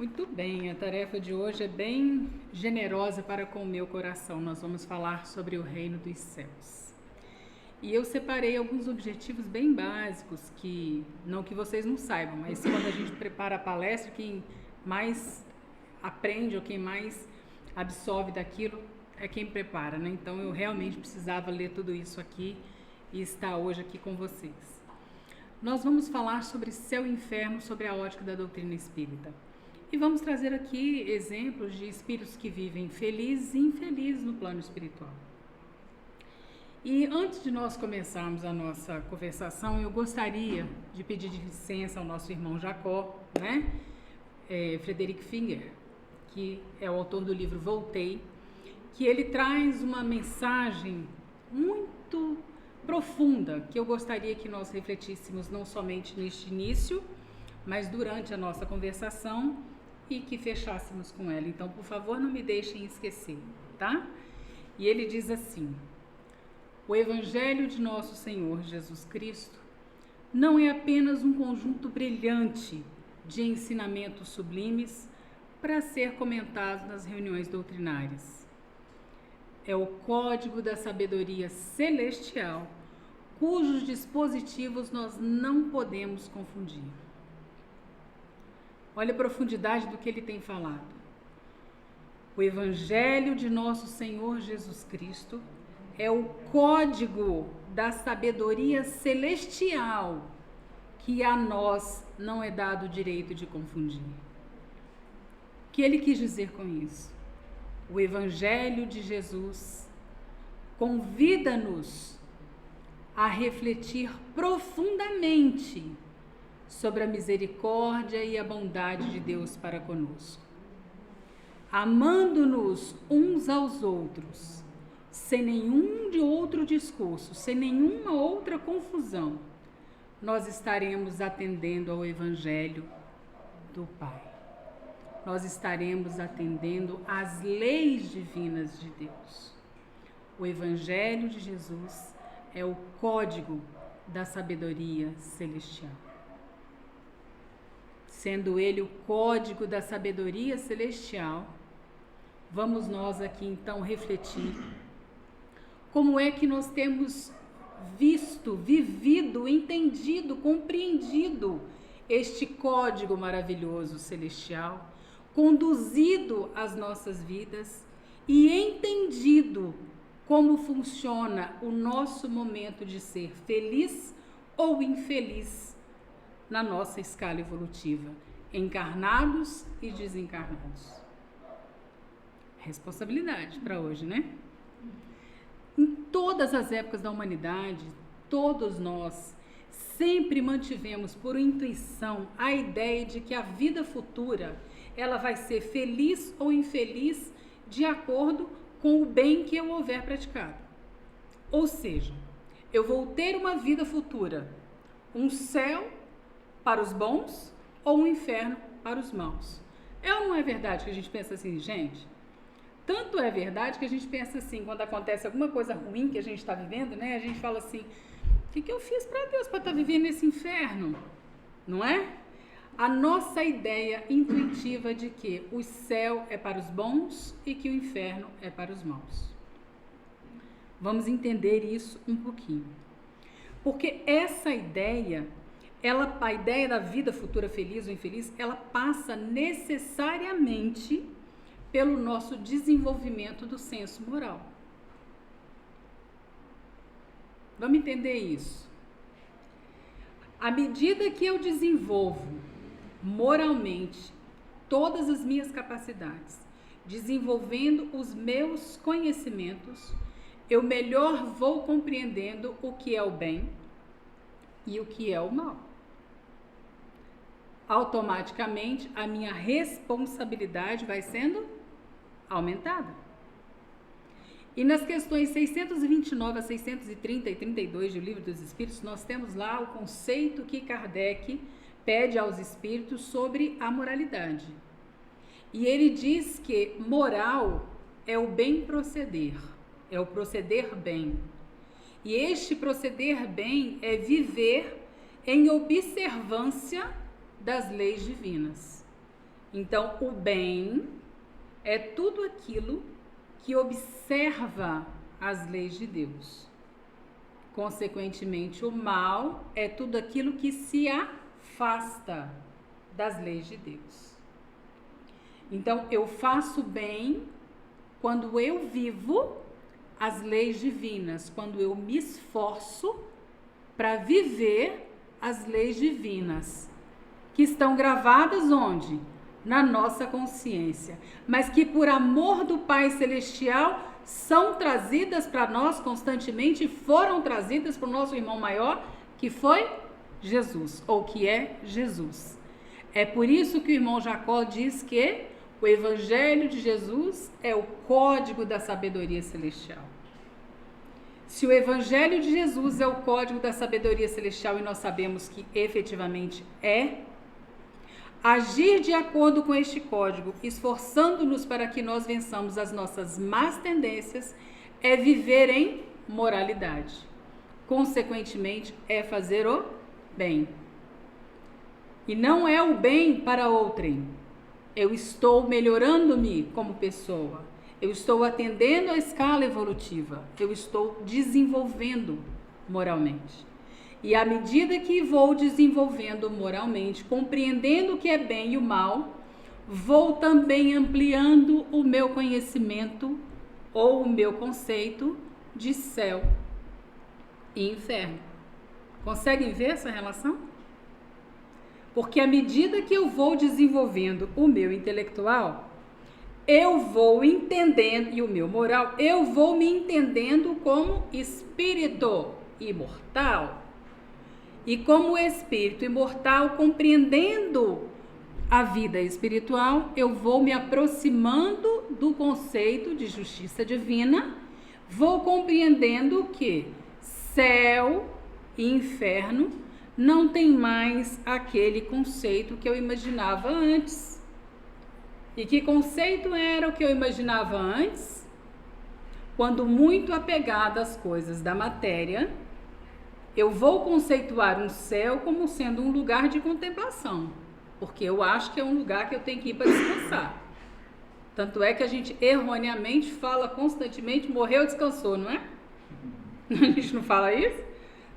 Muito bem, a tarefa de hoje é bem generosa para com o meu coração. Nós vamos falar sobre o reino dos céus. E eu separei alguns objetivos bem básicos que, não que vocês não saibam, mas quando a gente prepara a palestra, quem mais aprende ou quem mais absorve daquilo é quem prepara, né? Então eu realmente precisava ler tudo isso aqui e estar hoje aqui com vocês. Nós vamos falar sobre céu e inferno, sobre a ótica da doutrina espírita. E vamos trazer aqui exemplos de espíritos que vivem felizes e infelizes no plano espiritual. E antes de nós começarmos a nossa conversação, eu gostaria de pedir licença ao nosso irmão Jacó, né? Frederick Finger, que é o autor do livro Voltei, que ele traz uma mensagem muito profunda, que eu gostaria que nós refletíssemos não somente neste início, mas durante a nossa conversação e que fechássemos com ela. Então, por favor, não me deixem esquecer, tá? E ele diz assim: o Evangelho de nosso Senhor Jesus Cristo não é apenas um conjunto brilhante de ensinamentos sublimes para ser comentado nas reuniões doutrinárias. É o código da sabedoria celestial, cujos dispositivos nós não podemos confundir. Olha a profundidade do que ele tem falado. O Evangelho de nosso Senhor Jesus Cristo é o código da sabedoria celestial que a nós não é dado o direito de confundir. O que ele quis dizer com isso? O Evangelho de Jesus convida-nos a refletir profundamente sobre a misericórdia e a bondade de Deus para conosco. Amando-nos uns aos outros, sem nenhum de outro discurso, sem nenhuma outra confusão, nós estaremos atendendo ao Evangelho do Pai. Nós estaremos atendendo às leis divinas de Deus. O Evangelho de Jesus é o código da sabedoria celestial. Sendo ele o código da sabedoria celestial, vamos nós aqui então refletir como é que nós temos visto, vivido, entendido, compreendido este código maravilhoso celestial, conduzido as nossas vidas e entendido como funciona o nosso momento de ser feliz ou infeliz na nossa escala evolutiva, encarnados e desencarnados. Responsabilidade para hoje, né? Em todas as épocas da humanidade, todos nós sempre mantivemos por intuição a ideia de que a vida futura ela vai ser feliz ou infeliz de acordo com o bem que eu houver praticado. Ou seja, eu vou ter uma vida futura, um céu para os bons ou um inferno para os maus. É ou não é verdade que a gente pensa assim, gente? Tanto é verdade que a gente pensa assim, quando acontece alguma coisa ruim que a gente está vivendo, né? A gente fala assim, o que eu fiz para Deus para estar vivendo esse inferno? Não é? A nossa ideia intuitiva de que o céu é para os bons e que o inferno é para os maus. Vamos entender isso um pouquinho. Porque essa ideia, a ideia da vida futura feliz ou infeliz, ela passa necessariamente pelo nosso desenvolvimento do senso moral. Vamos entender isso. À medida que eu desenvolvo moralmente todas as minhas capacidades, desenvolvendo os meus conhecimentos, eu melhor vou compreendendo o que é o bem e o que é o mal. Automaticamente, a minha responsabilidade vai sendo aumentada. E nas questões 629 a 630 e 32 do Livro dos Espíritos, nós temos lá o conceito que Kardec pede aos espíritos sobre a moralidade. E ele diz que moral é o bem proceder, é o proceder bem. E este proceder bem é viver em observância das leis divinas. Então, o bem é tudo aquilo que observa as leis de Deus. Consequentemente, o mal é tudo aquilo que se afasta das leis de Deus. Então, eu faço bem quando eu vivo as leis divinas, quando eu me esforço para viver as leis divinas, que estão gravadas onde? Na nossa consciência, mas que por amor do Pai Celestial são trazidas para nós constantemente, foram trazidas para o nosso irmão maior, que foi Jesus, ou que é Jesus. É por isso que o irmão Jacó diz que o Evangelho de Jesus é o código da sabedoria celestial. Se o Evangelho de Jesus é o código da sabedoria celestial, e nós sabemos que efetivamente é, agir de acordo com este código, esforçando-nos para que nós vençamos as nossas más tendências, é viver em moralidade. Consequentemente, é fazer o bem. E não é o bem para outrem. Eu estou melhorando-me como pessoa. Eu estou atendendo a escala evolutiva. Eu estou desenvolvendo moralmente. E à medida que vou desenvolvendo moralmente, compreendendo o que é bem e o mal, vou também ampliando o meu conhecimento ou o meu conceito de céu e inferno. Conseguem ver essa relação? Porque à medida que eu vou desenvolvendo o meu intelectual, eu vou entendendo, e o meu moral, eu vou me entendendo como espírito imortal. E como espírito imortal, compreendendo a vida espiritual, eu vou me aproximando do conceito de justiça divina, vou compreendendo que céu e inferno não tem mais aquele conceito que eu imaginava antes. E que conceito era o que eu imaginava antes? Quando muito apegada às coisas da matéria, eu vou conceituar um céu como sendo um lugar de contemplação, porque eu acho que é um lugar que eu tenho que ir para descansar. Tanto é que a gente erroneamente fala constantemente, morreu, descansou, não é? A gente não fala isso?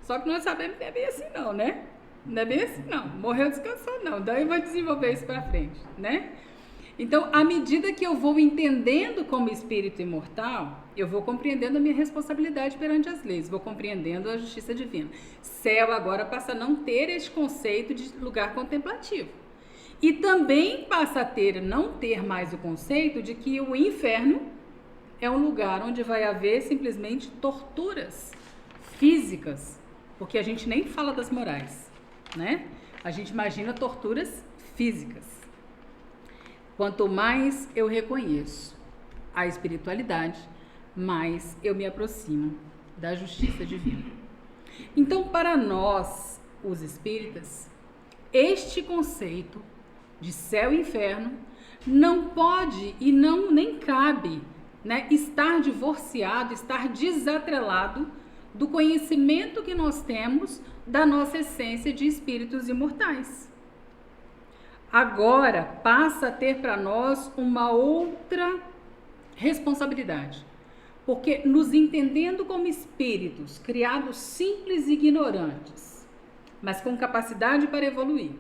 Só que nós sabemos que não é bem assim não, né? Não é bem assim não, morreu, descansou não, daí vai desenvolver isso para frente, né? Então, à medida que eu vou entendendo como espírito imortal, eu vou compreendendo a minha responsabilidade perante as leis, vou compreendendo a justiça divina. Céu agora passa a não ter este conceito de lugar contemplativo. E também passa a não ter mais o conceito de que o inferno é um lugar onde vai haver simplesmente torturas físicas, porque a gente nem fala das morais, né? A gente imagina torturas físicas. Quanto mais eu reconheço a espiritualidade, mais eu me aproximo da justiça divina. Então, para nós, os espíritas, este conceito de céu e inferno não pode e nem cabe, né, estar divorciado, estar desatrelado do conhecimento que nós temos da nossa essência de espíritos imortais. Agora passa a ter para nós uma outra responsabilidade, porque nos entendendo como espíritos criados simples e ignorantes, mas com capacidade para evoluir,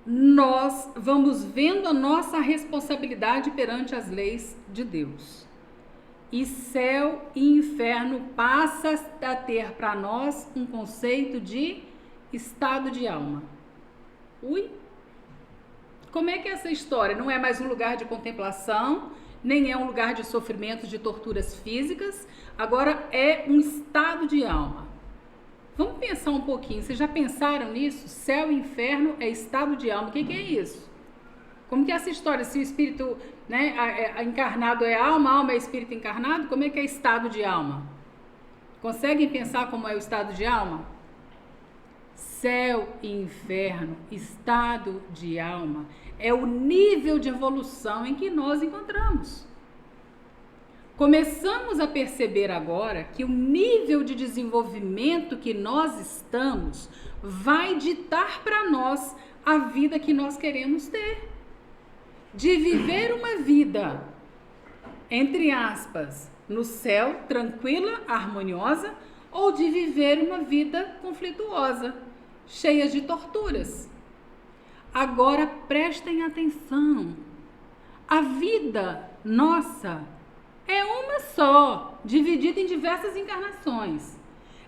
nós vamos vendo a nossa responsabilidade perante as leis de Deus. E céu e inferno passa a ter para nós um conceito de estado de alma. Ui! Como é que é essa história? Não é mais um lugar de contemplação, nem é um lugar de sofrimento, de torturas físicas, agora é um estado de alma. Vamos pensar um pouquinho, vocês já pensaram nisso? Céu e inferno é estado de alma, o que é isso? Como que é essa história? Se o espírito, né, encarnado é alma, a alma é espírito encarnado, como é que é estado de alma? Conseguem pensar como é o estado de alma? Céu e inferno, estado de alma, é o nível de evolução em que nós encontramos. Começamos a perceber agora que o nível de desenvolvimento que nós estamos vai ditar para nós a vida que nós queremos ter. de viver uma vida, entre aspas, no céu, tranquila, harmoniosa, ou de viver uma vida conflituosa, cheia de torturas. Agora prestem atenção. A vida nossa é uma só, dividida em diversas encarnações.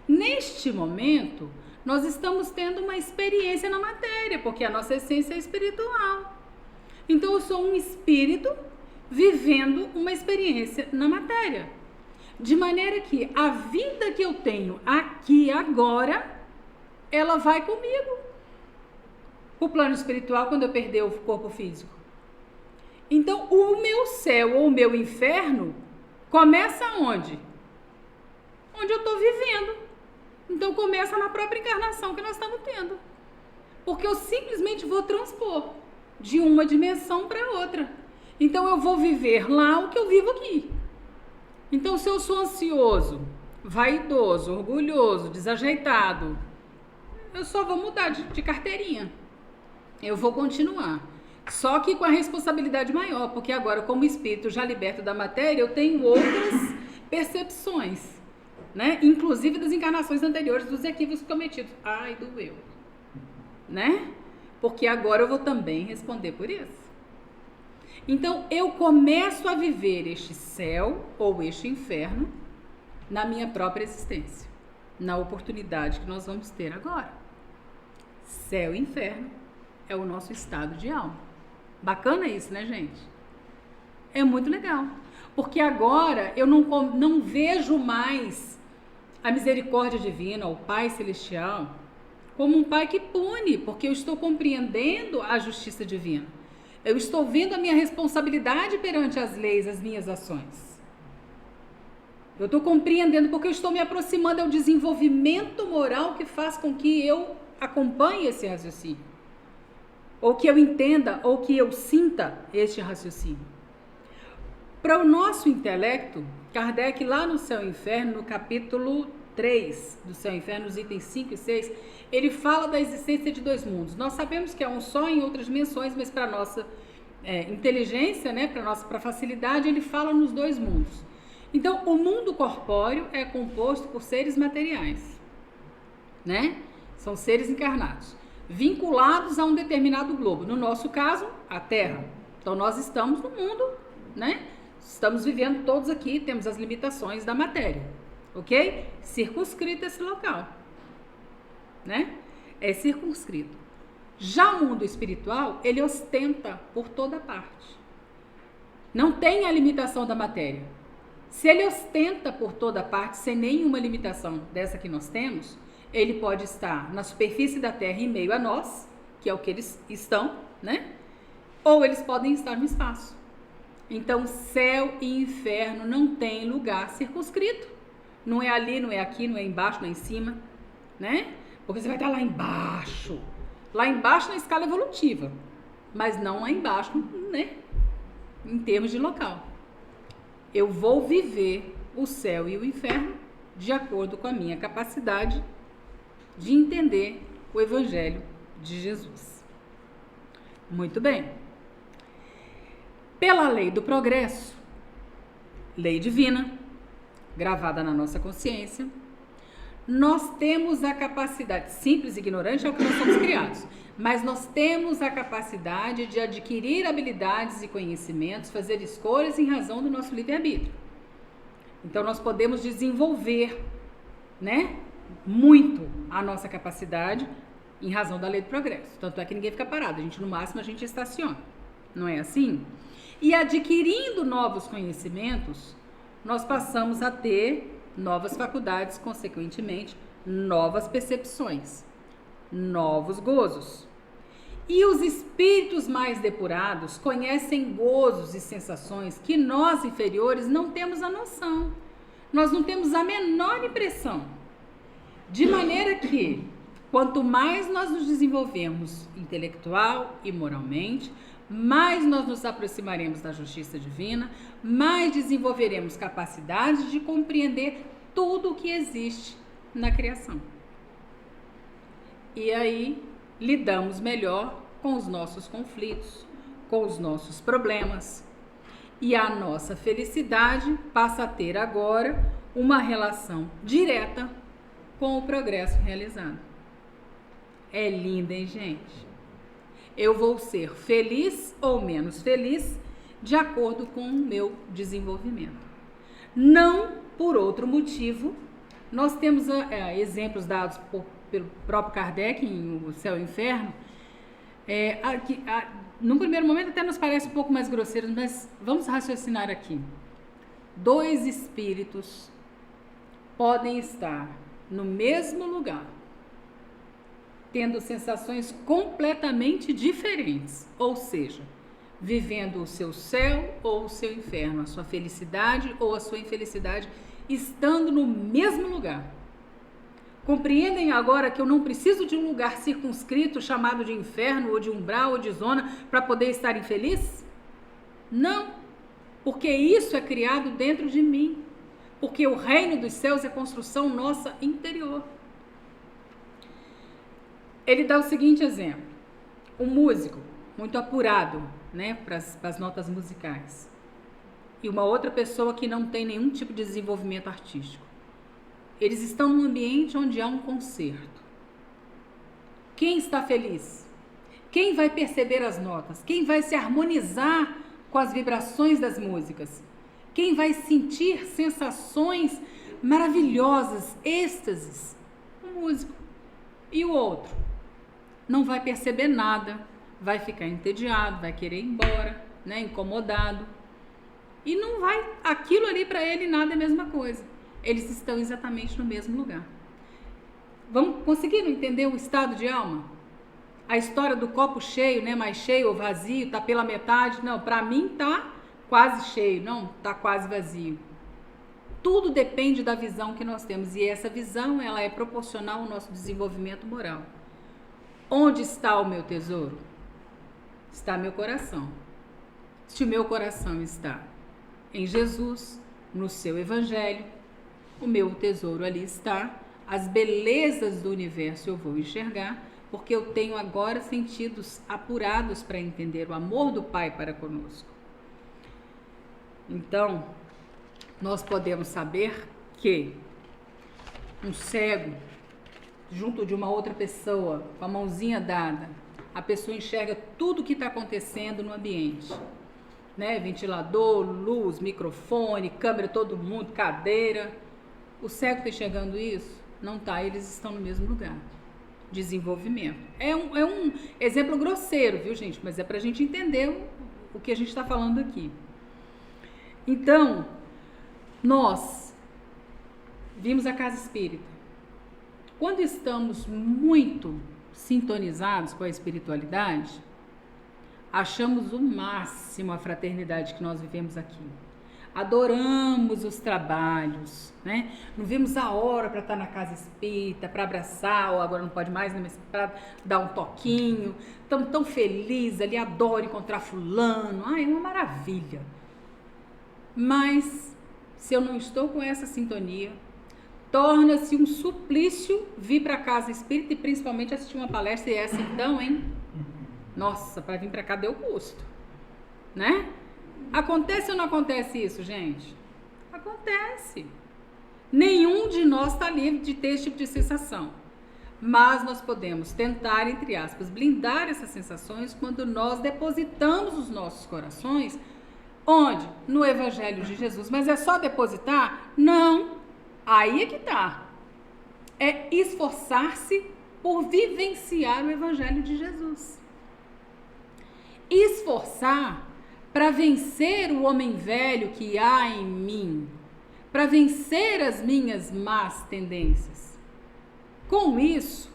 Neste momento, nós estamos tendo uma experiência na matéria, porque a nossa essência é espiritual. Então, eu sou um espírito vivendo uma experiência na matéria. De maneira que a vida que eu tenho aqui agora, ela vai comigo. O plano espiritual, quando eu perder o corpo físico. Então, o meu céu ou o meu inferno começa onde? Onde eu estou vivendo. Então, começa na própria encarnação que nós estamos tendo. Porque eu simplesmente vou transpor de uma dimensão para outra. Então, eu vou viver lá o que eu vivo aqui. Então, se eu sou ansioso, vaidoso, orgulhoso, desajeitado, eu só vou mudar de carteirinha. Eu vou continuar. Só que com a responsabilidade maior, porque agora, como espírito já liberto da matéria, eu tenho outras percepções, né? Inclusive das encarnações anteriores, dos equívocos cometidos. Ai, doeu. Né? Porque agora eu vou também responder por isso. Então, eu começo a viver este céu ou este inferno na minha própria existência, na oportunidade que nós vamos ter agora. Céu e inferno é o nosso estado de alma. Bacana isso, né, gente? É muito legal. Porque agora eu não vejo mais a misericórdia divina, o Pai Celestial, como um Pai que pune, porque eu estou compreendendo a justiça divina. Eu estou vendo a minha responsabilidade perante as leis, as minhas ações. Eu estou compreendendo porque eu estou me aproximando ao desenvolvimento moral que faz com que eu acompanhe esse raciocínio. Ou que eu entenda, ou que eu sinta este raciocínio. Para o nosso intelecto, Kardec, lá no Céu e Inferno, no capítulo 3 do Céu e Inferno, nos itens 5 e 6, ele fala da existência de dois mundos. Nós sabemos que é um só em outras dimensões, mas para a nossa inteligência, né, para a facilidade, ele fala nos dois mundos. Então, o mundo corpóreo é composto por seres materiais, né? São seres encarnados, vinculados a um determinado globo. No nosso caso, a Terra. Então, nós estamos no mundo, né? Estamos vivendo todos aqui, temos as limitações da matéria, ok? Circunscrito esse local, né? É circunscrito. Já o mundo espiritual, ele ostenta por toda parte. Não tem a limitação da matéria. Se ele ostenta por toda parte, sem nenhuma limitação dessa que nós temos, ele pode estar na superfície da Terra em meio a nós, que é o que eles estão, né? Ou eles podem estar no espaço. Então, céu e inferno não tem lugar circunscrito. Não é ali, não é aqui, não é embaixo, não é em cima, né? Porque você vai estar lá embaixo. Lá embaixo na escala evolutiva. Mas não lá embaixo, né? Em termos de local. Eu vou viver o céu e o inferno de acordo com a minha capacidade de entender o Evangelho de Jesus. Muito bem. Pela lei do progresso, lei divina, gravada na nossa consciência, nós temos a capacidade, simples e ignorante é o que nós somos criados, mas nós temos a capacidade de adquirir habilidades e conhecimentos, fazer escolhas em razão do nosso livre-arbítrio. Então, nós podemos desenvolver, né, muito a nossa capacidade em razão da lei do progresso. Tanto é que ninguém fica parado, no máximo a gente estaciona. Não é assim? E adquirindo novos conhecimentos, nós passamos a ter novas faculdades, consequentemente, novas percepções, novos gozos. E os espíritos mais depurados conhecem gozos e sensações que nós, inferiores, não temos a noção. Nós não temos a menor impressão. De maneira que, quanto mais nós nos desenvolvermos intelectual e moralmente, mais nós nos aproximaremos da justiça divina, mais desenvolveremos capacidade de compreender tudo o que existe na criação. E aí lidamos melhor com os nossos conflitos, com os nossos problemas. E a nossa felicidade passa a ter agora uma relação direta com o progresso realizado. É lindo, hein, gente? Eu vou ser feliz ou menos feliz de acordo com o meu desenvolvimento. Não por outro motivo. Nós temos exemplos dados pelo próprio Kardec em O Céu e o Inferno. Num primeiro momento até nos parece um pouco mais grosseiro, mas vamos raciocinar aqui. 2 espíritos podem estar no mesmo lugar, tendo sensações completamente diferentes, ou seja, vivendo o seu céu ou o seu inferno, a sua felicidade ou a sua infelicidade, estando no mesmo lugar. Compreendem agora que eu não preciso de um lugar circunscrito chamado de inferno ou de umbral ou de zona para poder estar infeliz? Não, porque isso é criado dentro de mim, porque o reino dos céus é construção nossa interior. Ele dá o seguinte exemplo: um músico muito apurado, né, para as notas musicais, e uma outra pessoa que não tem nenhum tipo de desenvolvimento artístico. Eles estão num ambiente onde há um concerto. Quem está feliz? Quem vai perceber as notas? Quem vai se harmonizar com as vibrações das músicas? Quem vai sentir sensações maravilhosas, êxtases? O músico. E o outro? Não vai perceber nada, vai ficar entediado, vai querer ir embora, né, incomodado. E não vai, aquilo ali para ele nada é a mesma coisa. Eles estão exatamente no mesmo lugar. Vamos conseguindo entender o estado de alma? A história do copo cheio, né, mais cheio ou vazio, tá pela metade? Não, para mim tá quase cheio, não, tá quase vazio. Tudo depende da visão que nós temos, e essa visão, ela é proporcional ao nosso desenvolvimento moral. Onde está o meu tesouro? Está meu coração. Se o meu coração está em Jesus, no seu evangelho, o meu tesouro ali está. As belezas do universo eu vou enxergar, porque eu tenho agora sentidos apurados para entender o amor do Pai para conosco. Então, nós podemos saber que um cego, junto de uma outra pessoa, com a mãozinha dada, a pessoa enxerga tudo o que está acontecendo no ambiente, né? Ventilador, luz, microfone, câmera, todo mundo, cadeira. O cego está enxergando isso? Não está, eles estão no mesmo lugar. Desenvolvimento. É um exemplo grosseiro, viu, gente? Mas é para a gente entender o que a gente está falando aqui. Então, nós vimos a casa espírita. Quando estamos muito sintonizados com a espiritualidade, achamos o máximo a fraternidade que nós vivemos aqui. Adoramos os trabalhos, né? Não vimos a hora para estar na casa espírita, para abraçar, ou agora não pode mais, né? Mas para dar um toquinho. Estamos tão felizes ali, adoro encontrar fulano. Ai, é uma maravilha. Mas, se eu não estou com essa sintonia, torna-se um suplício vir para a casa espírita e principalmente assistir uma palestra, e essa então, hein? Nossa, para vir para cá deu custo, né? Acontece ou não acontece isso, gente? Acontece. Nenhum de nós está livre de ter esse tipo de sensação. Mas nós podemos tentar, entre aspas, blindar essas sensações quando nós depositamos os nossos corações. Onde? No Evangelho de Jesus. Mas é só depositar? Não. Aí é que tá. É esforçar-se por vivenciar o Evangelho de Jesus. Esforçar para vencer o homem velho que há em mim, para vencer as minhas más tendências. Com isso,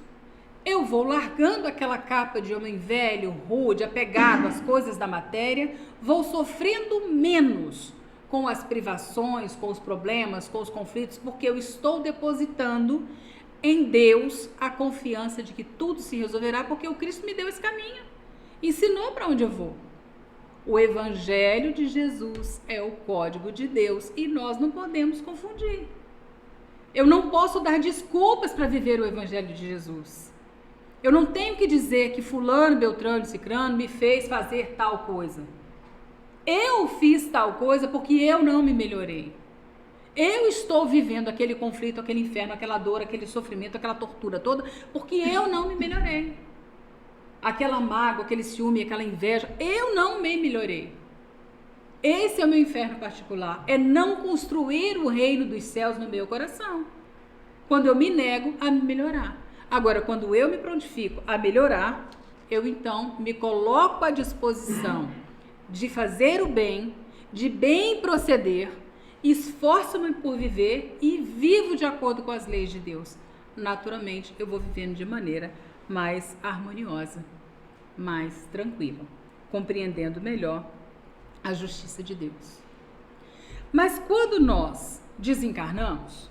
eu vou largando aquela capa de homem velho, rude, apegado às coisas da matéria, vou sofrendo menos com as privações, com os problemas, com os conflitos, porque eu estou depositando em Deus a confiança de que tudo se resolverá, porque o Cristo me deu esse caminho, ensinou para onde eu vou. O Evangelho de Jesus é o código de Deus e nós não podemos confundir. Eu não posso dar desculpas para viver o Evangelho de Jesus. Eu não tenho que dizer que fulano, beltrano, cicrano me fez fazer tal coisa. Eu fiz tal coisa porque eu não me melhorei. Eu estou vivendo aquele conflito, aquele inferno, aquela dor, aquele sofrimento, aquela tortura toda, porque eu não me melhorei. Aquela mágoa, aquele ciúme, aquela inveja, eu não me melhorei. Esse é o meu inferno particular, é não construir o reino dos céus no meu coração. Quando eu me nego a me melhorar. Agora, quando eu me prontifico a melhorar, eu então me coloco à disposição de fazer o bem, de bem proceder, esforço-me por viver e vivo de acordo com as leis de Deus. Naturalmente, eu vou vivendo de maneira mais harmoniosa, mais tranquila, compreendendo melhor a justiça de Deus. Mas quando nós desencarnamos,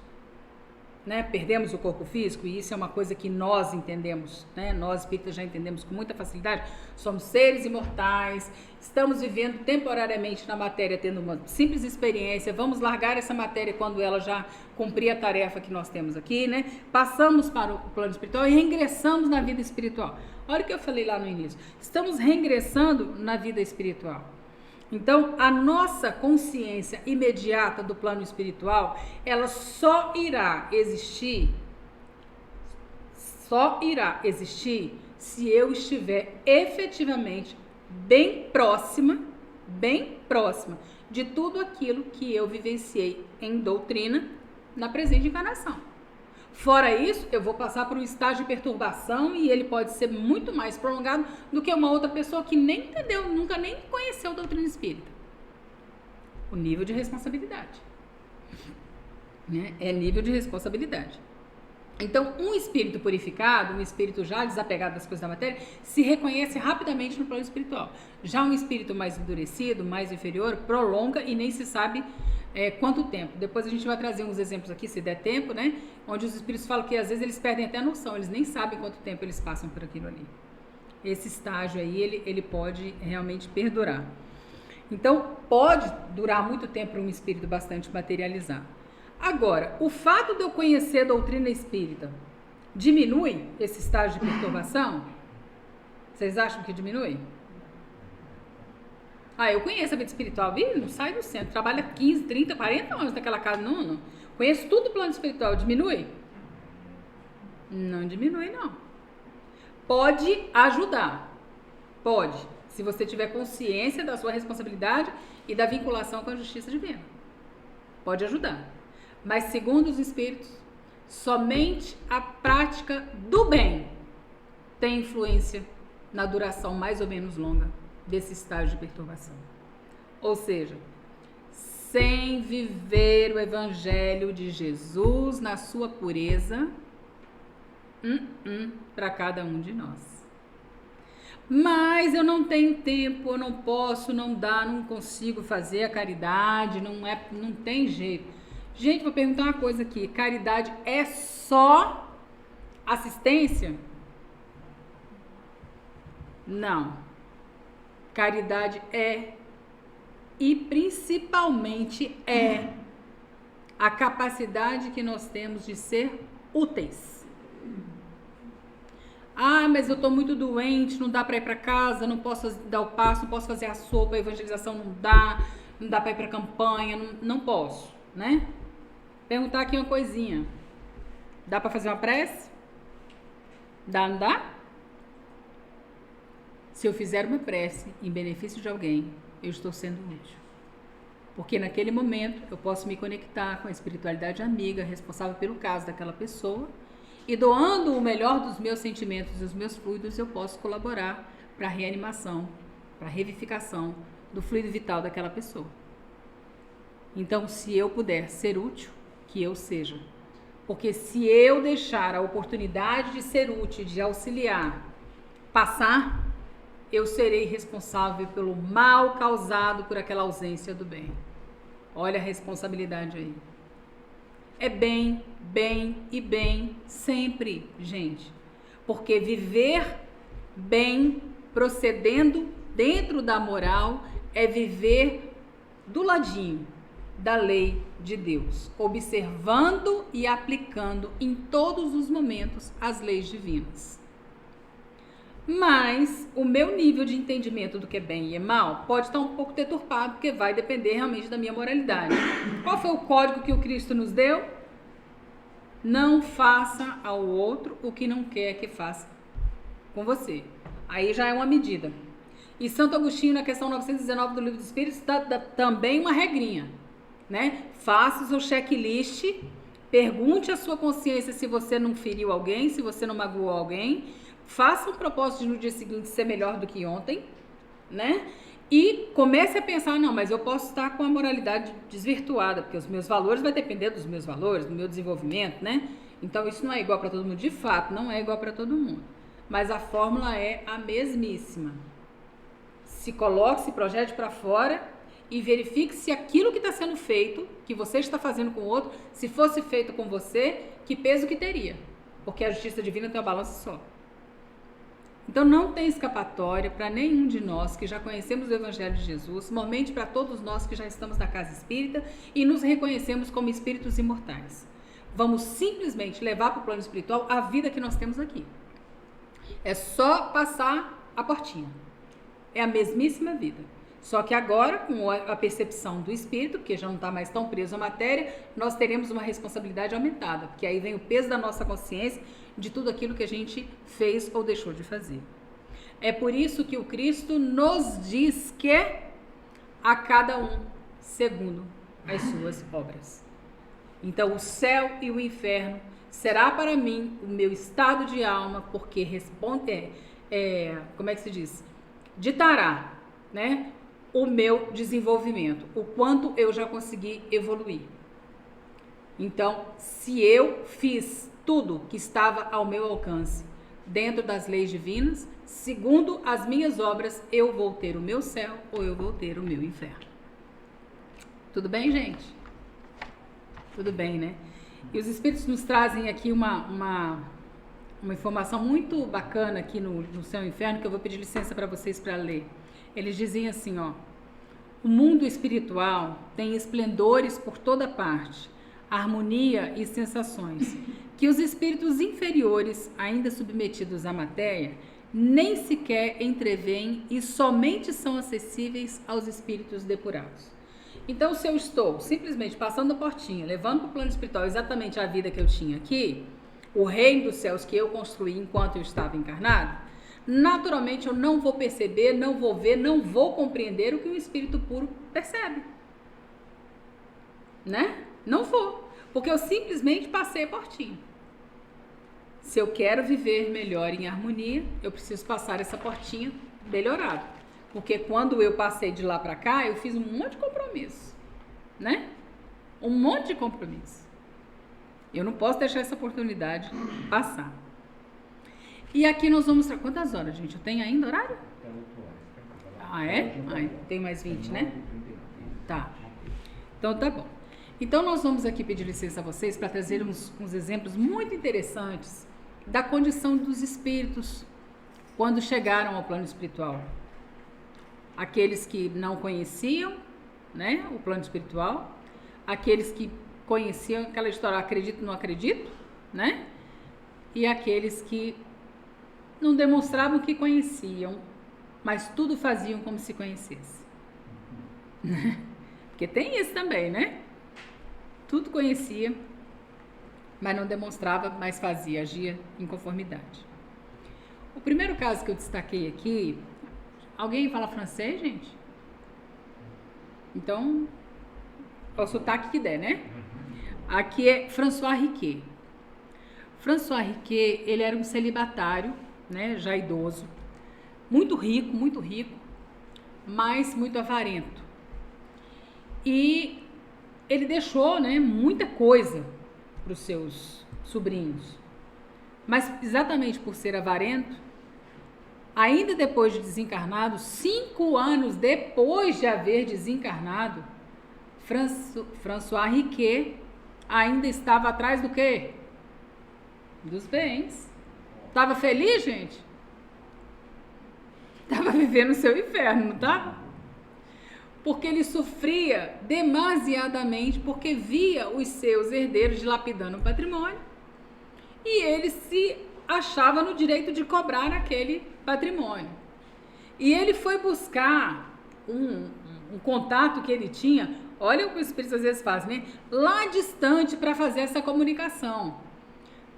né, perdemos o corpo físico, e isso é uma coisa que nós entendemos, né, nós espíritas já entendemos com muita facilidade, somos seres imortais, estamos vivendo temporariamente na matéria, tendo uma simples experiência, vamos largar essa matéria quando ela já cumprir a tarefa que nós temos aqui, né, passamos para o plano espiritual e reingressamos na vida espiritual. Olha o que eu falei lá no início, estamos reingressando na vida espiritual. Então, a nossa consciência imediata do plano espiritual, ela só irá existir se eu estiver efetivamente bem próxima de tudo aquilo que eu vivenciei em doutrina na presente encarnação. Fora isso, eu vou passar por um estágio de perturbação e ele pode ser muito mais prolongado do que uma outra pessoa que nem entendeu, nunca nem conheceu a doutrina espírita. O nível de responsabilidade. Né? É nível de responsabilidade. Então, um espírito purificado, um espírito já desapegado das coisas da matéria, se reconhece rapidamente no plano espiritual. Já um espírito mais endurecido, mais inferior, prolonga e nem se sabe quanto tempo. Depois a gente vai trazer uns exemplos aqui, se der tempo, né? Onde os espíritos falam que às vezes eles perdem até a noção, eles nem sabem quanto tempo eles passam por aquilo ali. Esse estágio aí, ele pode realmente perdurar. Então, pode durar muito tempo para um espírito bastante materializado. Agora, o fato de eu conhecer a doutrina espírita diminui esse estágio de perturbação? Vocês acham que diminui? Eu conheço a vida espiritual, não sai do centro, trabalha 15, 30, 40 anos naquela casa, não. Conheço tudo do plano espiritual, diminui? Não diminui, não. Pode ajudar, pode, se você tiver consciência da sua responsabilidade e da vinculação com a justiça divina. Pode ajudar. Mas, segundo os espíritos, somente a prática do bem tem influência na duração mais ou menos longa desse estágio de perturbação. Ou seja, sem viver o evangelho de Jesus na sua pureza, para cada um de nós. Mas eu não tenho tempo, eu não posso, não dá, não consigo fazer a caridade, não tem jeito. Gente, vou perguntar uma coisa aqui, caridade é só assistência? Não. Caridade é, e principalmente é, a capacidade que nós temos de ser úteis. Mas eu estou muito doente, não dá para ir para casa, não posso dar o passo, não posso fazer a sopa, a evangelização não dá para ir para campanha, não posso, né? Perguntar aqui uma coisinha. Dá para fazer uma prece? Dá, não dá? Se eu fizer uma prece em benefício de alguém, eu estou sendo útil. Porque naquele momento eu posso me conectar com a espiritualidade amiga, responsável pelo caso daquela pessoa, e doando o melhor dos meus sentimentos e dos meus fluidos, eu posso colaborar para a reanimação, para a revivificação do fluido vital daquela pessoa. Então, se eu puder ser útil, que eu seja. Porque se eu deixar a oportunidade de ser útil, de auxiliar, passar, eu serei responsável pelo mal causado por aquela ausência do bem. Olha a responsabilidade aí. É bem, bem e bem sempre, gente. Porque viver bem, procedendo dentro da moral, é viver do ladinho da lei de Deus, observando e aplicando em todos os momentos as leis divinas. Mas o meu nível de entendimento do que é bem e é mal pode estar um pouco deturpado, porque vai depender realmente da minha moralidade. Qual foi o código que o Cristo nos deu? Não faça ao outro o que não quer que faça com você. Aí já é uma medida. E Santo Agostinho, na questão 919 do Livro dos Espíritos, dá também uma regrinha, né? Faça o seu checklist, pergunte à sua consciência se você não feriu alguém, se você não magoou alguém, faça um propósito de no dia seguinte ser melhor do que ontem, né? E comece a pensar, não, mas eu posso estar com a moralidade desvirtuada, porque os meus valores vai depender dos meus valores, do meu desenvolvimento, né? Então isso não é igual para todo mundo, de fato, não é igual para todo mundo. Mas a fórmula é a mesmíssima. Se coloque, se projete para fora e verifique se aquilo que está sendo feito, que você está fazendo com o outro, se fosse feito com você, que peso que teria. Porque a justiça divina tem uma balança só. Então não tem escapatória para nenhum de nós que já conhecemos o Evangelho de Jesus, somente para todos nós que já estamos na casa espírita e nos reconhecemos como espíritos imortais. Vamos simplesmente levar para o plano espiritual a vida que nós temos aqui. É só passar a portinha. É a mesmíssima vida. Só que agora, com a percepção do espírito, porque já não está mais tão preso à matéria, nós teremos uma responsabilidade aumentada, porque aí vem o peso da nossa consciência de tudo aquilo que a gente fez ou deixou de fazer. É por isso que o Cristo nos diz que a cada um segundo as suas obras. Então, o céu e o inferno será para mim o meu estado de alma, porque responde, como é que se diz? Ditará, né? O meu desenvolvimento, o quanto eu já consegui evoluir. Então, se eu fiz tudo que estava ao meu alcance dentro das leis divinas, segundo as minhas obras, eu vou ter o meu céu ou eu vou ter o meu inferno. Tudo bem, gente? Tudo bem, né? E os Espíritos nos trazem aqui uma informação muito bacana aqui no Céu e Inferno, que eu vou pedir licença para vocês para ler. Eles diziam assim, ó: o mundo espiritual tem esplendores por toda parte, harmonia e sensações, que os espíritos inferiores, ainda submetidos à matéria, nem sequer entreveem e somente são acessíveis aos espíritos depurados. Então, se eu estou simplesmente passando a portinha, levando para o plano espiritual exatamente a vida que eu tinha aqui, o reino dos céus que eu construí enquanto eu estava encarnado, naturalmente eu não vou perceber, não vou ver, não vou compreender o que o espírito puro percebe. Né? Não vou, porque eu simplesmente passei a portinha. Se eu quero viver melhor em harmonia, eu preciso passar essa portinha melhorada. Porque quando eu passei de lá para cá, eu fiz um monte de compromisso, né? Um monte de compromisso. Eu não posso deixar essa oportunidade passar. E aqui nós vamos... Quantas horas, gente? Eu tenho ainda horário? Ah, é? Tem mais 20, né? Tá. Então, tá bom. Então, nós vamos aqui pedir licença a vocês para trazer uns exemplos muito interessantes da condição dos espíritos quando chegaram ao plano espiritual. Aqueles que não conheciam, né, o plano espiritual, aqueles que conheciam aquela história, acredito, não acredito, né? E aqueles que não demonstravam que conheciam, mas tudo faziam como se conhecesse. Porque tem isso também, né? Tudo conhecia, mas não demonstrava, mas fazia, agia em conformidade. O primeiro caso que eu destaquei aqui... Alguém fala francês, gente? Então, o sotaque que der, né? Aqui é François Riquet. François Riquet, ele era um celibatário, né, já idoso, muito rico, mas muito avarento. E ele deixou, né, muita coisa para os seus sobrinhos. Mas exatamente por ser avarento, ainda depois de desencarnado, 5 anos depois de haver desencarnado, François Riquet ainda estava atrás do quê? Dos bens. Estava feliz, gente? Estava vivendo o seu inferno, não estava? Porque ele sofria demasiadamente, porque via os seus herdeiros dilapidando o patrimônio e ele se achava no direito de cobrar aquele patrimônio. E ele foi buscar um contato que ele tinha, olha o que os espíritos às vezes fazem, né? Lá distante para fazer essa comunicação.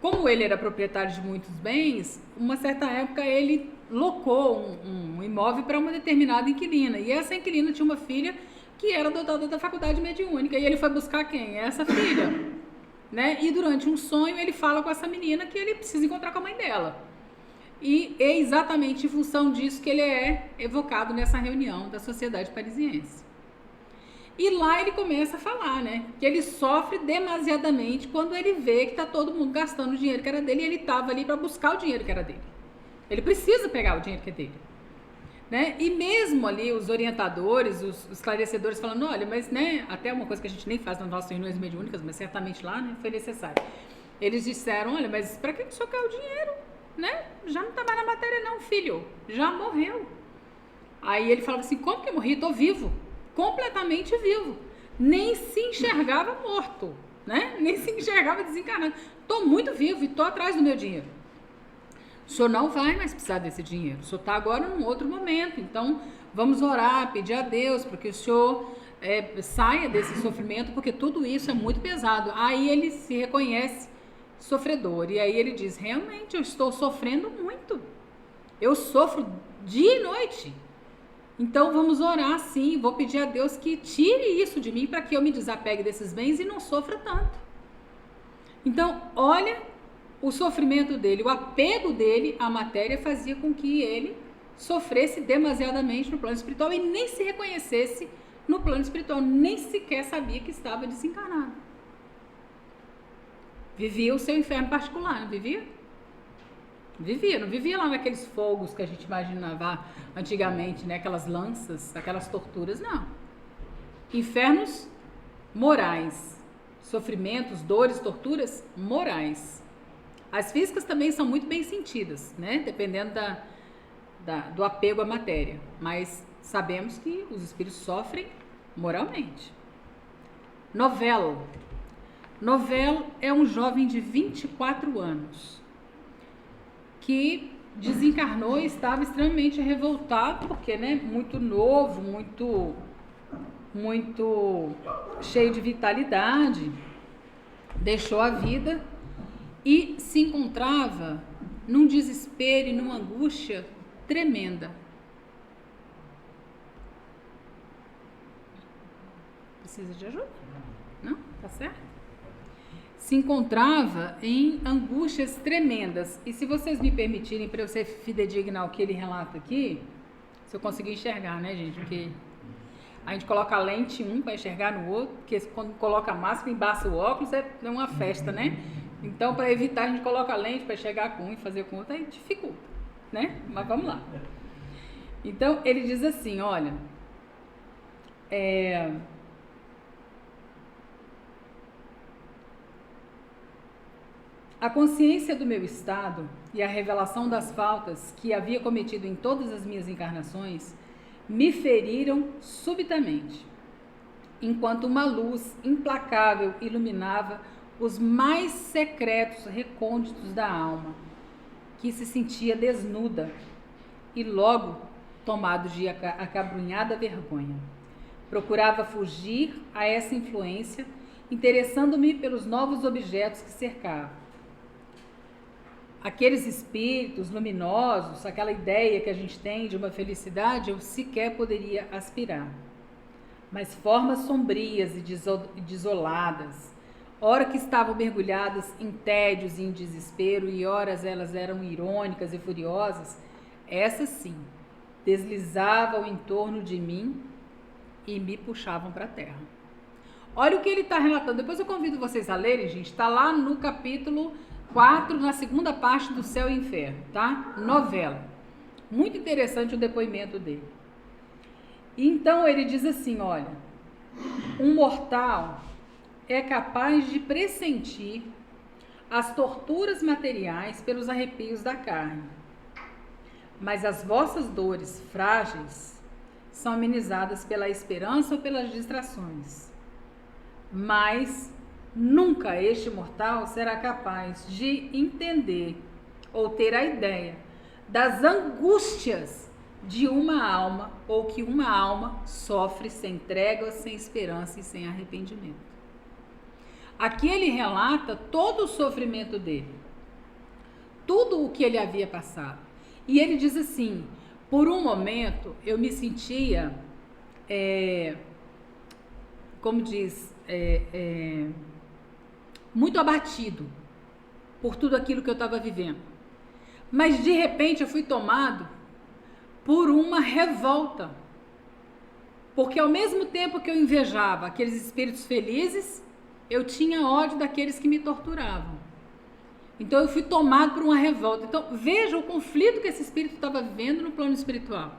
Como ele era proprietário de muitos bens, uma certa época ele locou um imóvel para uma determinada inquilina. E essa inquilina tinha uma filha que era dotada da faculdade mediúnica. E ele foi buscar quem? Essa filha. Né? E durante um sonho ele fala com essa menina que ele precisa encontrar com a mãe dela. E é exatamente em função disso que ele é evocado nessa reunião da Sociedade Parisiense. E lá ele começa a falar, né? Que ele sofre demasiadamente quando ele vê que tá todo mundo gastando o dinheiro que era dele e ele tava ali para buscar o dinheiro que era dele. Ele precisa pegar o dinheiro que é dele. Né? E mesmo ali os orientadores, os esclarecedores falando, olha, mas né, até uma coisa que a gente nem faz nas nossas reuniões mediúnicas, mas certamente lá, né, foi necessário. Eles disseram, olha, mas para que o senhor quer o dinheiro? Né? Já não tá mais na matéria não, filho. Já morreu. Aí ele falava assim, como que eu morri? Tô vivo. Completamente vivo. Nem se enxergava morto, né? Nem se enxergava desencarnado. Tô muito vivo e tô atrás do meu dinheiro. O senhor não vai mais precisar desse dinheiro. O senhor está agora num outro momento. Então, vamos orar, pedir a Deus para que o senhor saia desse sofrimento, porque tudo isso é muito pesado. Aí ele se reconhece sofredor. E aí ele diz, realmente, eu estou sofrendo muito. Eu sofro dia e noite. Então, vamos orar sim. Vou pedir a Deus que tire isso de mim para que eu me desapegue desses bens e não sofra tanto. Então, olha o sofrimento dele, o apego dele à matéria fazia com que ele sofresse demasiadamente no plano espiritual e nem se reconhecesse no plano espiritual, nem sequer sabia que estava desencarnado. Vivia o seu inferno particular, não vivia? Vivia, não vivia lá naqueles fogos que a gente imaginava antigamente, né? Aquelas lanças, aquelas torturas, não. Infernos morais, sofrimentos, dores, torturas morais. As físicas também são muito bem sentidas, né? Dependendo do apego à matéria. Mas sabemos que os espíritos sofrem moralmente. Novelo. Novelo é um jovem de 24 anos que desencarnou e estava extremamente revoltado, porque, né? Muito novo, muito cheio de vitalidade, deixou a vida e se encontrava num desespero e numa angústia tremenda. Precisa de ajuda? Não? Tá certo? Se encontrava em angústias tremendas. E se vocês me permitirem, para eu ser fidedigna ao que ele relata aqui, se eu conseguir enxergar, né, gente? Porque a gente coloca a lente um para enxergar no outro, porque quando coloca a máscara, embaça o óculos, é uma festa, né? Então, para evitar, a gente coloca a lente para chegar com um e fazer com outro, aí dificulta, né? Mas vamos lá. Então, ele diz assim, olha, a consciência do meu estado e a revelação das faltas que havia cometido em todas as minhas encarnações me feriram subitamente, enquanto uma luz implacável iluminava os mais secretos recônditos da alma, que se sentia desnuda e logo tomado de acabrunhada vergonha. Procurava fugir a essa influência, interessando-me pelos novos objetos que cercavam. Aqueles espíritos luminosos, aquela ideia que a gente tem de uma felicidade, eu sequer poderia aspirar. Mas formas sombrias e desoladas, ora que estavam mergulhadas em tédios e em desespero, e horas elas eram irônicas e furiosas, essas sim, deslizavam em torno de mim e me puxavam para a terra. Olha o que ele está relatando. Depois eu convido vocês a lerem, gente. Está lá no capítulo 4, na segunda parte do Céu e Inferno, tá? Novela. Muito interessante o depoimento dele. Então ele diz assim, olha, um mortal é capaz de pressentir as torturas materiais pelos arrepios da carne, mas as vossas dores frágeis são amenizadas pela esperança ou pelas distrações. Mas nunca este mortal será capaz de entender ou ter a ideia das angústias de uma alma, ou que uma alma sofre sem trégua, sem esperança e sem arrependimento. Aqui ele relata todo o sofrimento dele, tudo o que ele havia passado. E ele diz assim: por um momento eu me sentia, muito abatido por tudo aquilo que eu estava vivendo. Mas de repente eu fui tomado por uma revolta. Porque ao mesmo tempo que eu invejava aqueles espíritos felizes, eu tinha ódio daqueles que me torturavam. Então eu fui tomado por uma revolta. Então veja o conflito que esse espírito estava vivendo no plano espiritual.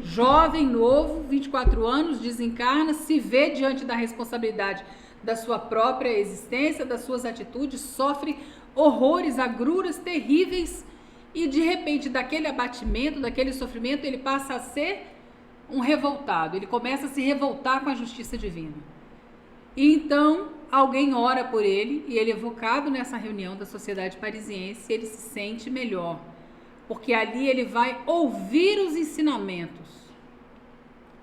Jovem, novo, 24 anos, desencarna, se vê diante da responsabilidade da sua própria existência, das suas atitudes, sofre horrores, agruras terríveis e de repente daquele abatimento, daquele sofrimento, ele passa a ser um revoltado, ele começa a se revoltar com a justiça divina. E então alguém ora por ele e ele é evocado nessa reunião da Sociedade Parisiense e ele se sente melhor, porque ali ele vai ouvir os ensinamentos.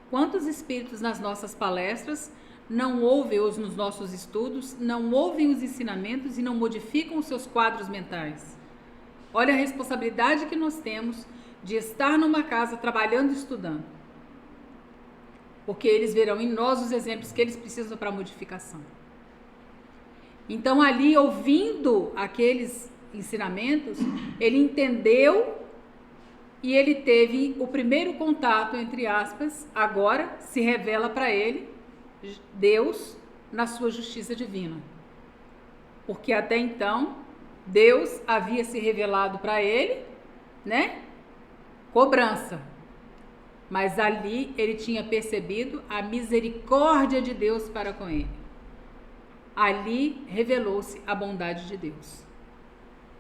Quantos espíritos nas nossas palestras não ouvem, ou nos nossos estudos, não ouvem os ensinamentos e não modificam os seus quadros mentais? Olha a responsabilidade que nós temos de estar numa casa trabalhando e estudando. Porque eles verão em nós os exemplos que eles precisam para modificação. Então ali, ouvindo aqueles ensinamentos, ele entendeu e ele teve o primeiro contato, entre aspas, agora se revela para ele Deus na sua justiça divina. Porque até então, Deus havia se revelado para ele, né? Cobrança. Mas ali ele tinha percebido a misericórdia de Deus para com ele. Ali revelou-se a bondade de Deus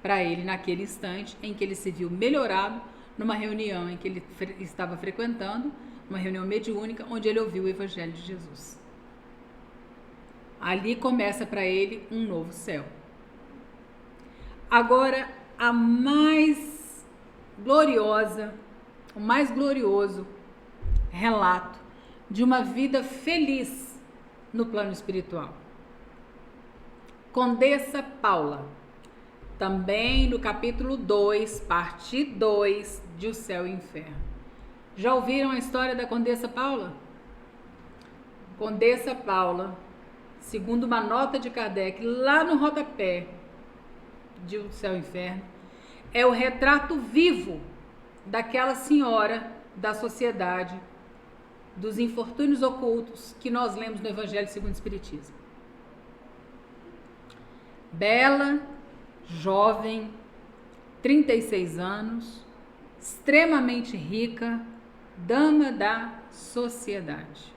para ele naquele instante em que ele se viu melhorado numa reunião em que ele estava frequentando, uma reunião mediúnica, onde ele ouviu o Evangelho de Jesus. Ali começa para ele um novo céu. Agora, o mais glorioso relato de uma vida feliz no plano espiritual. Condessa Paula, também no capítulo 2, parte 2 de O Céu e o Inferno. Já ouviram a história da Condessa Paula? Condessa Paula, segundo uma nota de Kardec, lá no rodapé de O Céu e o Inferno, é o retrato vivo daquela senhora da sociedade dos infortúnios ocultos que nós lemos no Evangelho segundo o Espiritismo. Bela, jovem, 36 anos, extremamente rica, dama da sociedade.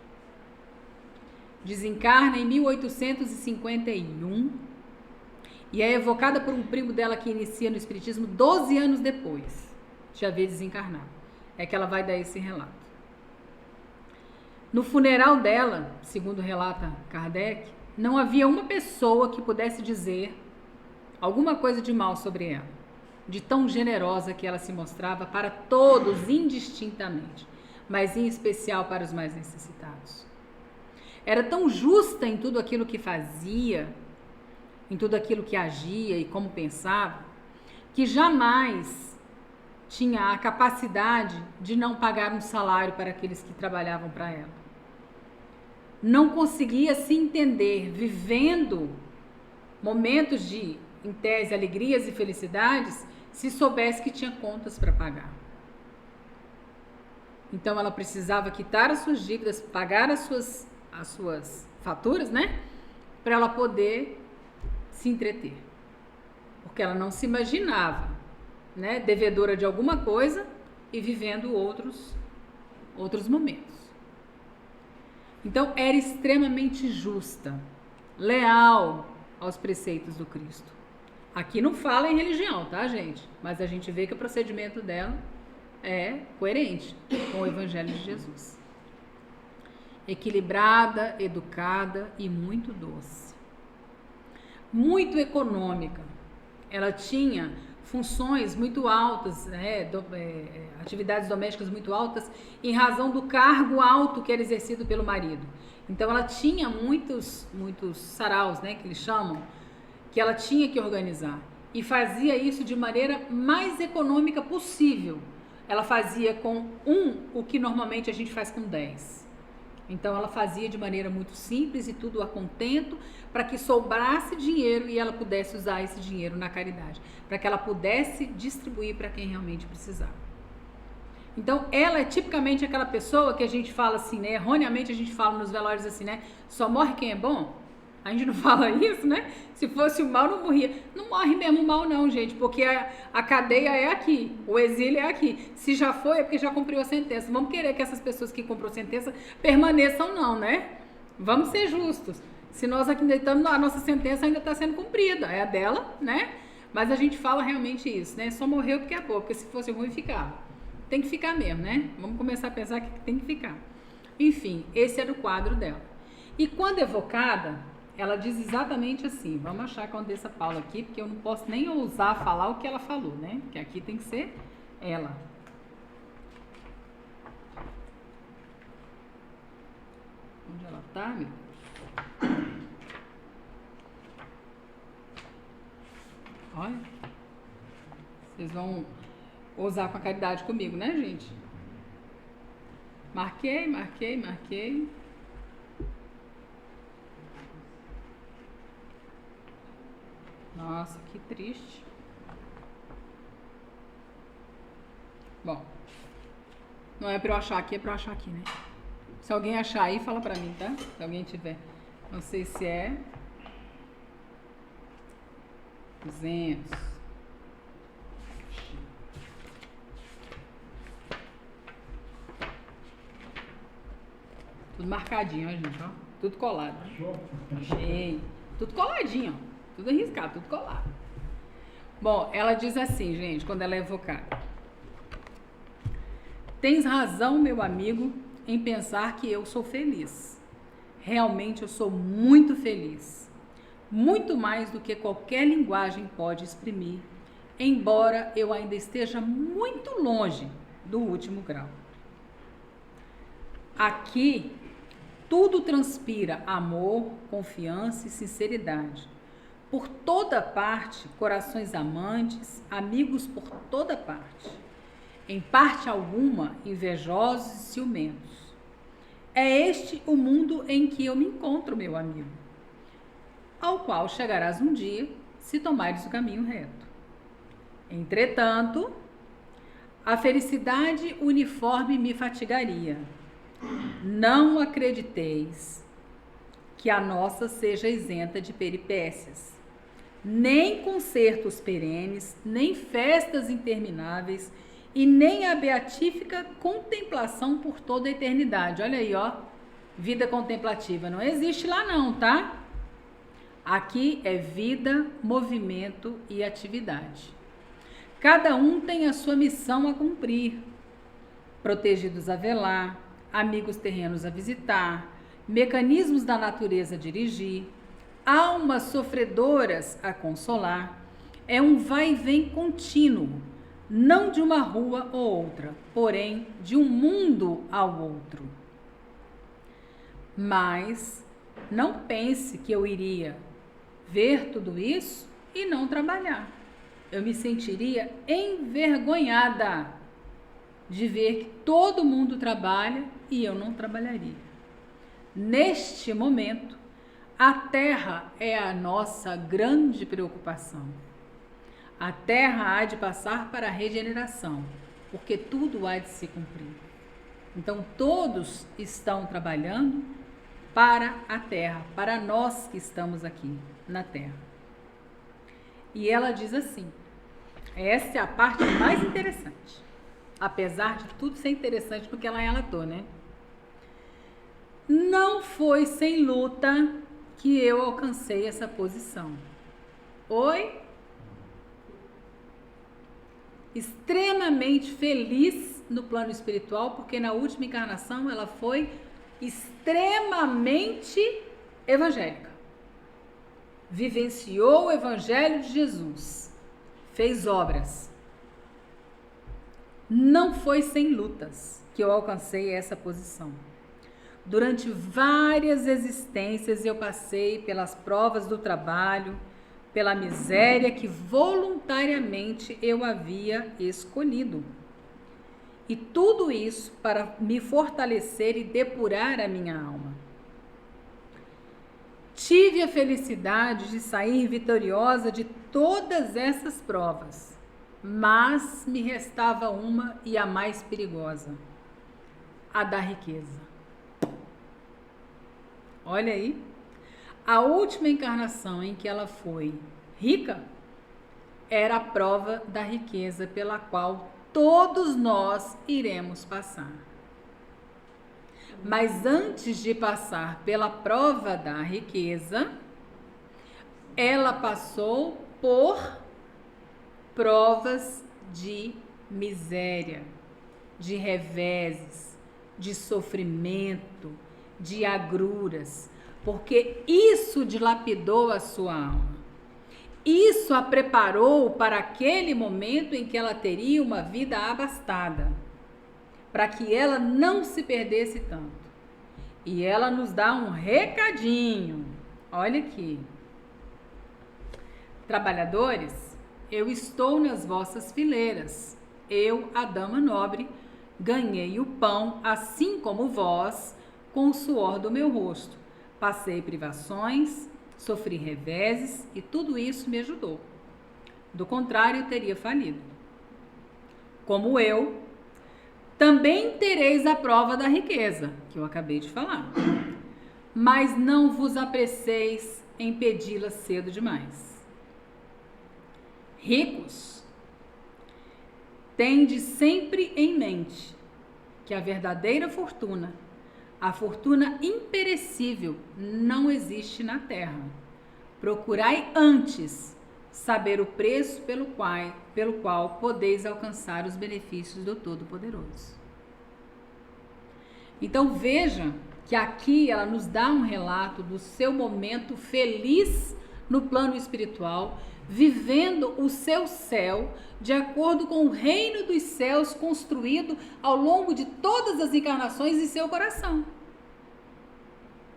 Desencarna em 1851 e é evocada por um primo dela que inicia no Espiritismo 12 anos depois de haver desencarnado. É que ela vai dar esse relato. No funeral dela, segundo relata Kardec, não havia uma pessoa que pudesse dizer alguma coisa de mal sobre ela, de tão generosa que ela se mostrava para todos indistintamente, mas em especial para os mais necessitados. Era tão justa em tudo aquilo que fazia, em tudo aquilo que agia e como pensava, que jamais tinha a capacidade de não pagar um salário para aqueles que trabalhavam para ela. Não conseguia se entender vivendo momentos de, em tese, alegrias e felicidades, se soubesse que tinha contas para pagar. Então ela precisava quitar as suas dívidas, pagar as suas faturas, né? Para ela poder se entreter. Porque ela não se imaginava, né, devedora de alguma coisa e vivendo outros momentos. Então era extremamente justa, leal aos preceitos do Cristo. Aqui não fala em religião, tá, gente? Mas a gente vê que o procedimento dela é coerente com o Evangelho de Jesus. Equilibrada, educada e muito doce. Muito econômica. Ela tinha funções muito altas, né, atividades domésticas muito altas, em razão do cargo alto que era exercido pelo marido. Então ela tinha muitos saraus, né, que eles chamam, que ela tinha que organizar. E fazia isso de maneira mais econômica possível. Ela fazia com o que normalmente a gente faz com 10. Então ela fazia de maneira muito simples e tudo a contento, para que sobrasse dinheiro e ela pudesse usar esse dinheiro na caridade, para que ela pudesse distribuir para quem realmente precisava. Então ela é tipicamente aquela pessoa que a gente fala assim, né? Erroneamente a gente fala nos velórios assim, né? Só morre quem é bom. A gente não fala isso, né? Se fosse o mal, não morria. Não morre mesmo o mal não, gente, porque a cadeia é aqui, o exílio é aqui. Se já foi, é porque já cumpriu a sentença. Vamos querer que essas pessoas que cumpriram a sentença permaneçam não, né? Vamos ser justos. Se nós aqui deitamos, a nossa sentença ainda está sendo cumprida, é a dela, né? Mas a gente fala realmente isso, né? Só morreu porque é boa, porque se fosse ruim, ficava. Tem que ficar mesmo, né? Vamos começar a pensar que tem que ficar. Enfim, esse era o quadro dela. E quando evocada, ela diz exatamente assim, vamos achar a Condessa Paula aqui, porque eu não posso nem ousar falar o que ela falou, né? Porque aqui tem que ser ela. Onde ela tá, meu? Olha, vocês vão ousar com a caridade comigo, né, gente? Marquei. Nossa, que triste. Bom, não é pra eu achar aqui, é pra eu achar aqui, né? Se alguém achar aí, fala pra mim, tá? Se alguém tiver. Não sei se é 200. Tudo marcadinho, ó, gente, ó. Tudo colado. Achei. Tudo coladinho, ó. Tudo arriscado, tudo colado. Bom, ela diz assim, gente, quando ela é evocada. Tens razão, meu amigo, em pensar que eu sou feliz. Realmente eu sou muito feliz. Muito mais do que qualquer linguagem pode exprimir, embora eu ainda esteja muito longe do último grau. Aqui, tudo transpira amor, confiança e sinceridade. Por toda parte, corações amantes, amigos por toda parte. Em parte alguma, invejosos e ciumentos. É este o mundo em que eu me encontro, meu amigo, ao qual chegarás um dia, se tomares o caminho reto. Entretanto, a felicidade uniforme me fatigaria. Não acrediteis que a nossa seja isenta de peripécias, nem concertos perenes, nem festas intermináveis, e nem a beatífica contemplação por toda a eternidade. Olha aí, ó, vida contemplativa. Não existe lá não, tá? Aqui é vida, movimento e atividade. Cada um tem a sua missão a cumprir. Protegidos a velar, amigos terrenos a visitar, mecanismos da natureza a dirigir, almas sofredoras a consolar. É um vai e vem contínuo, não de uma rua ou outra, porém de um mundo ao outro. Mas não pense que eu iria ver tudo isso e não trabalhar. Eu me sentiria envergonhada de ver que todo mundo trabalha e eu não trabalharia. Neste momento, a terra é a nossa grande preocupação. A terra há de passar para a regeneração, porque tudo há de se cumprir. Então, todos estão trabalhando para a terra, para nós que estamos aqui na terra. E ela diz assim, essa é a parte mais interessante, apesar de tudo ser interessante no que ela relatou, né? Não foi sem luta que eu alcancei essa posição. Oi? Extremamente feliz no plano espiritual, porque na última encarnação ela foi extremamente evangélica. Vivenciou o evangelho de Jesus. fez obras. Não foi sem lutas que eu alcancei essa posição. Durante várias existências eu passei pelas provas do trabalho, pela miséria que voluntariamente eu havia escolhido. E tudo isso para me fortalecer e depurar a minha alma. Tive a felicidade de sair vitoriosa de todas essas provas, mas me restava uma e a mais perigosa, a da riqueza. Olha aí, a última encarnação em que ela foi rica era a prova da riqueza pela qual todos nós iremos passar. Mas antes de passar pela prova da riqueza, ela passou por provas de miséria, de reveses, de sofrimento, de agruras, porque isso dilapidou a sua alma. Isso a preparou para aquele momento em que ela teria uma vida abastada, para que ela não se perdesse tanto. E ela nos dá um recadinho. Olha aqui. Trabalhadores, eu estou nas vossas fileiras. Eu, a dama nobre, ganhei o pão, assim como vós, com o suor do meu rosto. Passei privações, sofri reveses e tudo isso me ajudou. Do contrário, teria falido. Como eu, também tereis a prova da riqueza, que eu acabei de falar. Mas não vos apresseis em pedi-la cedo demais. Ricos, tende sempre em mente que a verdadeira fortuna, a fortuna imperecível, não existe na terra. Procurai antes saber o preço pelo qual podeis alcançar os benefícios do Todo-Poderoso. Então veja que aqui ela nos dá um relato do seu momento feliz no plano espiritual, vivendo o seu céu de acordo com o reino dos céus construído ao longo de todas as encarnações em seu coração.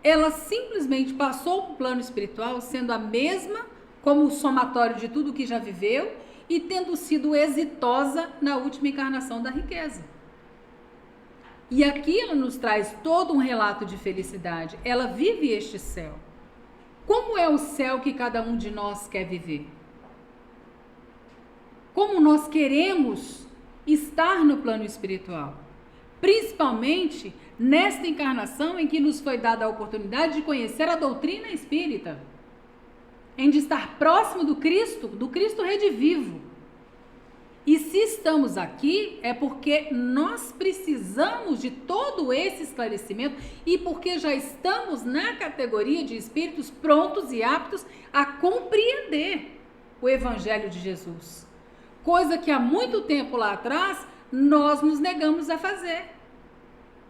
Ela simplesmente passou para o plano espiritual sendo a mesma, como o somatório de tudo que já viveu, e tendo sido exitosa na última encarnação da riqueza. E aqui ela nos traz todo um relato de felicidade. Ela vive este céu. Como é o céu que cada um de nós quer viver? Como nós queremos estar no plano espiritual? Principalmente nesta encarnação em que nos foi dada a oportunidade de conhecer a doutrina espírita, em de estar próximo do Cristo redivivo. E se estamos aqui é porque nós precisamos de todo esse esclarecimento e porque já estamos na categoria de espíritos prontos e aptos a compreender o Evangelho de Jesus. Coisa que há muito tempo lá atrás nós nos negamos a fazer.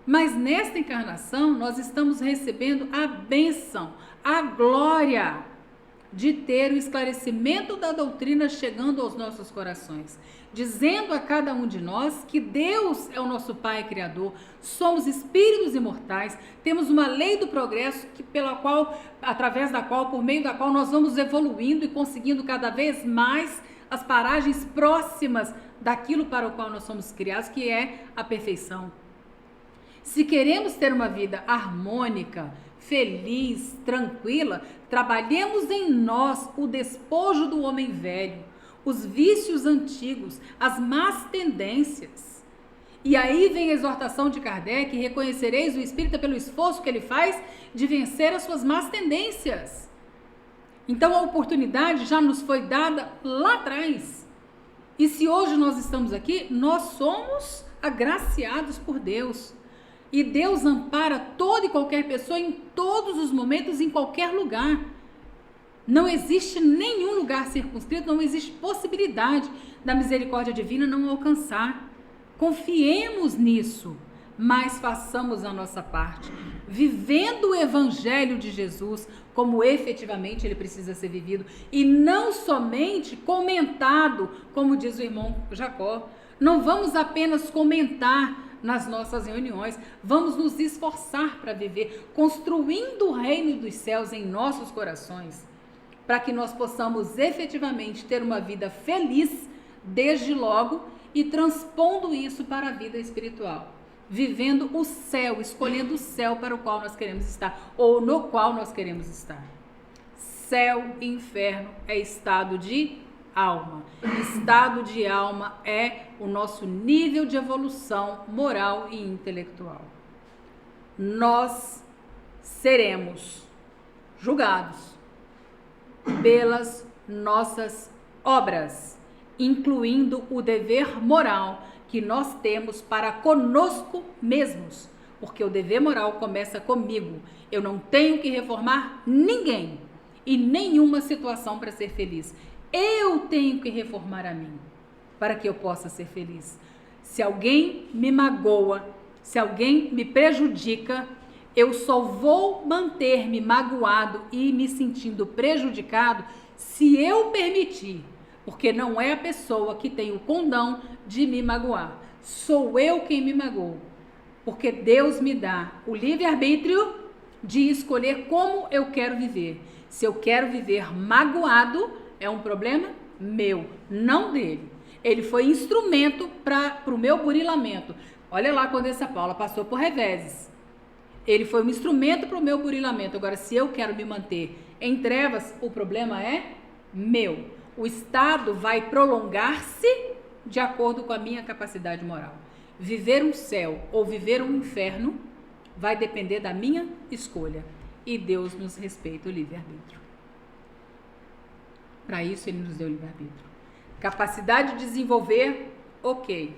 Mas nesta encarnação nós estamos recebendo a bênção, a glória de ter o esclarecimento da doutrina chegando aos nossos corações, dizendo a cada um de nós que Deus é o nosso Pai Criador, somos espíritos imortais, temos uma lei do progresso por meio da qual nós vamos evoluindo e conseguindo cada vez mais as paragens próximas daquilo para o qual nós somos criados, que é a perfeição. Se queremos ter uma vida harmônica, feliz, tranquila, trabalhemos em nós o despojo do homem velho, os vícios antigos, as más tendências. E aí vem a exortação de Kardec: reconhecereis o espírita pelo esforço que ele faz de vencer as suas más tendências. Então a oportunidade já nos foi dada lá atrás. E se hoje nós estamos aqui, nós somos agraciados por Deus. E Deus ampara toda e qualquer pessoa em todos os momentos, em qualquer lugar. Não existe nenhum lugar circunscrito, não existe possibilidade da misericórdia divina não alcançar. Confiemos nisso. mas façamos a nossa parte, vivendo o Evangelho de Jesus como efetivamente ele precisa ser vivido e não somente comentado, como diz o irmão Jacó. Não vamos apenas comentar nas nossas reuniões, vamos nos esforçar para viver, construindo o reino dos céus em nossos corações, para que nós possamos efetivamente ter uma vida feliz desde logo e transpondo isso para a vida espiritual, vivendo o céu, escolhendo o céu para o qual nós queremos estar, ou no qual nós queremos estar. Céu e inferno é estado de alma. Estado de alma é o nosso nível de evolução moral e intelectual. Nós seremos julgados pelas nossas obras, incluindo o dever moral que nós temos para conosco mesmos, porque o dever moral começa comigo. Eu não tenho que reformar ninguém e nenhuma situação para ser feliz. Eu tenho que reformar a mim para que eu possa ser feliz. Se alguém me magoa, se alguém me prejudica, eu só vou manter-me magoado e me sentindo prejudicado se eu permitir, porque não é a pessoa que tem o condão de me magoar. Sou eu quem me magoou, porque Deus me dá o livre-arbítrio de escolher como eu quero viver. Se eu quero viver magoado, é um problema meu, não dele. Ele foi instrumento para o meu burilamento. Olha lá quando essa Paula passou por reveses. Ele foi um instrumento para o meu burilamento. Agora, se eu quero me manter em trevas, o problema é meu. O estado vai prolongar-se de acordo com a minha capacidade moral. Viver um céu ou viver um inferno vai depender da minha escolha. E Deus nos respeita o livre-arbítrio. Para isso, Ele nos deu livre-arbítrio. Capacidade de desenvolver, ok.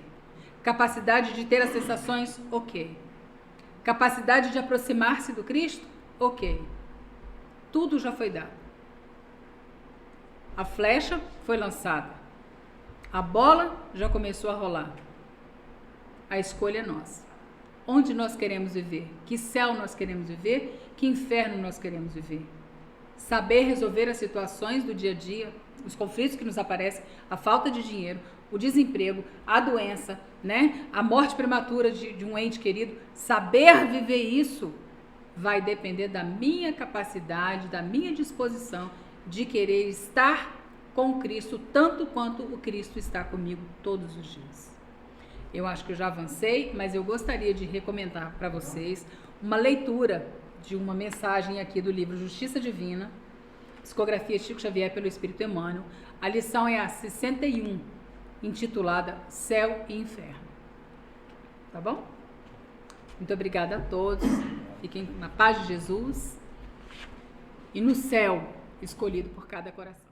Capacidade de ter as sensações, ok. Capacidade de aproximar-se do Cristo, ok. Tudo já foi dado. A flecha foi lançada. A bola já começou a rolar. A escolha é nossa. Onde nós queremos viver? Que céu nós queremos viver? Que inferno nós queremos viver? Saber resolver as situações do dia a dia, os conflitos que nos aparecem, a falta de dinheiro, o desemprego, a doença, né? A morte prematura de um ente querido. Saber viver isso vai depender da minha capacidade, da minha disposição de querer estar com Cristo tanto quanto o Cristo está comigo todos os dias. Eu acho que eu já avancei, mas eu gostaria de recomendar para vocês uma leitura de uma mensagem aqui do livro Justiça Divina, Psicografia Chico Xavier pelo Espírito Emmanuel. A lição é a 61, intitulada Céu e Inferno. Tá bom? Muito obrigada a todos. Fiquem na paz de Jesus e no céu escolhido por cada coração.